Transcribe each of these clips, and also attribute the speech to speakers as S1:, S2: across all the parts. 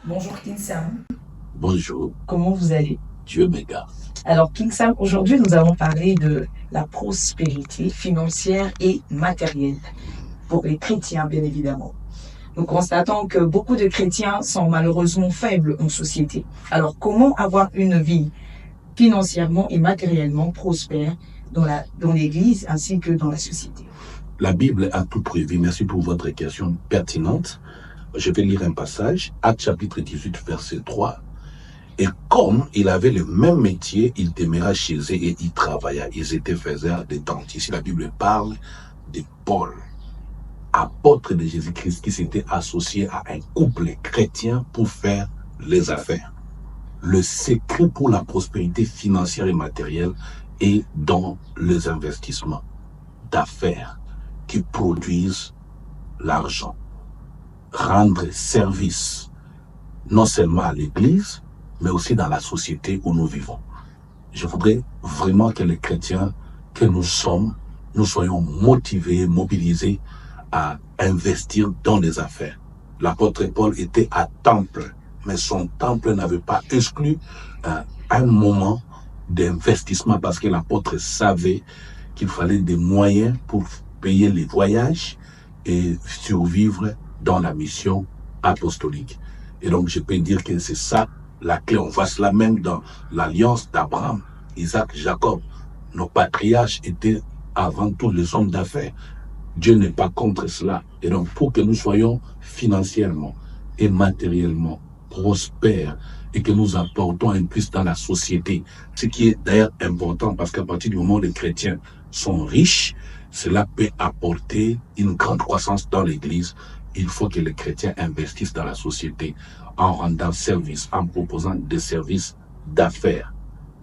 S1: Bonjour King Sam,
S2: Bonjour,
S1: comment vous allez?
S2: Dieu me garde.
S1: Alors King Sam, aujourd'hui nous allons parler de la prospérité financière et matérielle pour les chrétiens bien évidemment. Nous constatons que beaucoup de chrétiens sont malheureusement faibles en société. Alors comment avoir une vie financièrement et matériellement prospère dans l'Église ainsi que dans la société?
S2: La Bible a tout prévu. Merci pour votre question pertinente. Je vais lire un passage, Actes chapitre 18, verset 3. Et comme il avait le même métier, il demeura chez eux et il travailla. Ils étaient faiseurs de tentes. Ici, la Bible parle de Paul, apôtre de Jésus-Christ, qui s'était associé à un couple chrétien pour faire les affaires. Le secret pour la prospérité financière et matérielle est dans les investissements d'affaires qui produisent l'argent. Rendre service non seulement à l'Église, mais aussi dans la société où nous vivons. Je voudrais vraiment que les chrétiens que nous sommes, nous soyons motivés, mobilisés à investir dans les affaires. L'apôtre Paul était à Temple, mais son temple n'avait pas exclu un moment d'investissement parce que l'apôtre savait qu'il fallait des moyens pour payer les voyages et survivre dans la mission apostolique. Et donc, je peux dire que c'est ça la clé. On voit cela même dans l'alliance d'Abraham, Isaac, Jacob. Nos patriarches étaient avant tout les hommes d'affaires. Dieu n'est pas contre cela. Et donc, pour que nous soyons financièrement et matériellement prospères et que nous apportons un plus dans la société, ce qui est d'ailleurs important parce qu'à partir du moment où les chrétiens sont riches, cela peut apporter une grande croissance dans l'Église. Il faut que les chrétiens investissent dans la société en rendant service, en proposant des services d'affaires.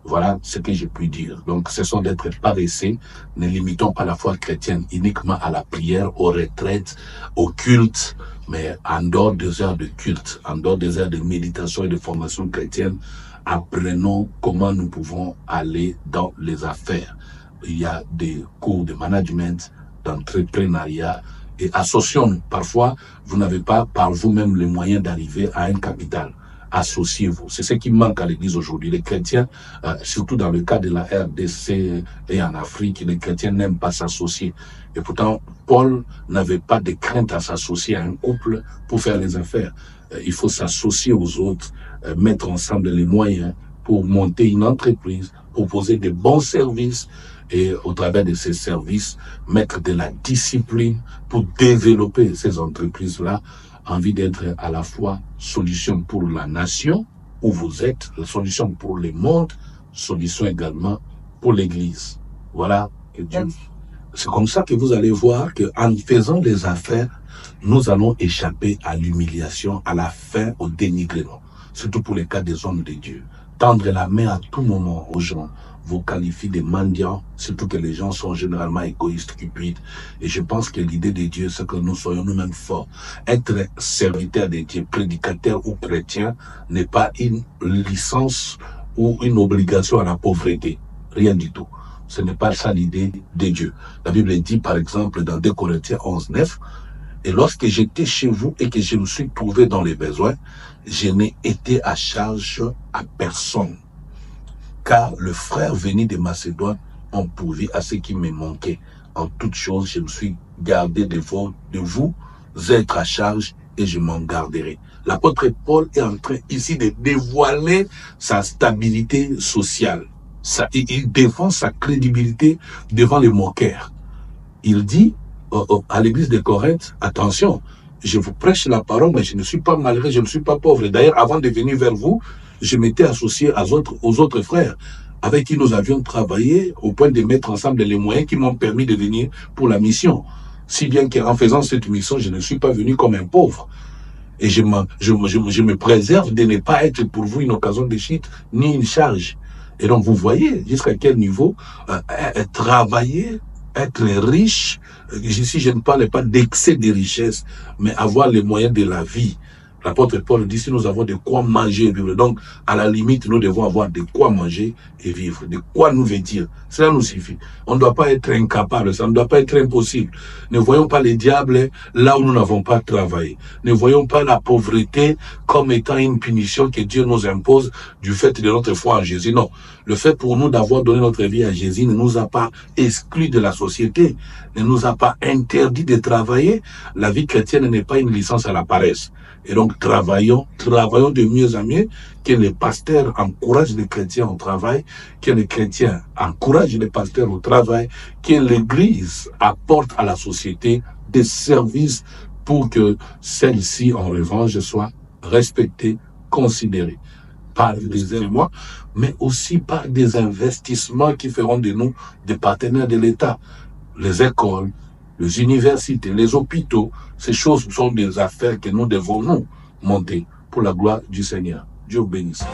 S2: Voilà ce que je puis dire. Donc, cessons d'être paresseux. Ne limitons pas la foi chrétienne uniquement à la prière, aux retraites, au culte, mais en dehors des heures de culte, en dehors des heures de méditation et de formation chrétienne, apprenons comment nous pouvons aller dans les affaires. Il y a des cours de management, d'entrepreneuriat, et associons-nous. Parfois, vous n'avez pas par vous-même les moyens d'arriver à un capital. Associez-vous. C'est ce qui manque à l'Église aujourd'hui. Les chrétiens, surtout dans le cas de la RDC et en Afrique, les chrétiens n'aiment pas s'associer. Et pourtant, Paul n'avait pas de crainte à s'associer à un couple pour faire les affaires. Il faut s'associer aux autres, mettre ensemble les moyens pour monter une entreprise, proposer de bons services et au travers de ces services, mettre de la discipline pour développer ces entreprises-là, envie d'être à la fois solution pour la nation où vous êtes, solution pour le monde, solution également pour l'Église. Voilà. Et Dieu. C'est comme ça que vous allez voir qu'en faisant les affaires, nous allons échapper à l'humiliation, à la faim, au dénigrement. Surtout pour les cas des hommes de Dieu. Tendre la main à tout moment aux gens vous qualifie de mendiants, surtout que les gens sont généralement égoïstes, cupides. Et je pense que l'idée de Dieu, c'est que nous soyons nous-mêmes forts. Être serviteur de Dieu, prédicateur ou chrétien, n'est pas une licence ou une obligation à la pauvreté. Rien du tout. Ce n'est pas ça l'idée de Dieu. La Bible dit, par exemple, dans 2 Corinthiens 11, 9, et lorsque j'étais chez vous et que je me suis trouvé dans les besoins, je n'ai été à charge à personne. Car le frère venu de Macédoine ont pourvu à ce qui me manquait. En toute chose, je me suis gardé de vous être à charge et je m'en garderai. L'apôtre Paul est en train ici de dévoiler sa stabilité sociale. Il défend sa crédibilité devant les moqueurs. Il dit à l'église de Corinthe, attention, je vous prêche la parole, mais je ne suis pas malheureux, je ne suis pas pauvre. D'ailleurs, avant de venir vers vous, je m'étais associé aux autres frères avec qui nous avions travaillé au point de mettre ensemble les moyens qui m'ont permis de venir pour la mission. Si bien qu'en faisant cette mission, je ne suis pas venu comme un pauvre. Et je me préserve de ne pas être pour vous une occasion de chute ni une charge. Et donc, vous voyez jusqu'à quel niveau travailler, être riche. Ici, je ne parle pas d'excès de richesse, mais avoir les moyens de la vie. L'apôtre Paul dit, si nous avons de quoi manger et vivre, donc à la limite, nous devons avoir de quoi manger et vivre, de quoi nous vêtir. Cela nous suffit. On ne doit pas être incapable, ça ne doit pas être impossible. Ne voyons pas les diables là où nous n'avons pas travaillé. Ne voyons pas la pauvreté comme étant une punition que Dieu nous impose du fait de notre foi en Jésus. Non. Le fait pour nous d'avoir donné notre vie à Jésus ne nous a pas exclus de la société, ne nous a pas interdit de travailler. La vie chrétienne n'est pas une licence à la paresse. Et donc, travaillons de mieux en mieux, que les pasteurs encouragent les chrétiens au travail, que les chrétiens encouragent les pasteurs au travail, que l'Église apporte à la société des services pour que celle-ci, en revanche, soit respectée, considérée par des émois, mais aussi par des investissements qui feront de nous des partenaires de l'État. Les écoles, les universités, les hôpitaux, ces choses sont des affaires que nous devons nous monter pour la gloire du Seigneur. Dieu bénisse.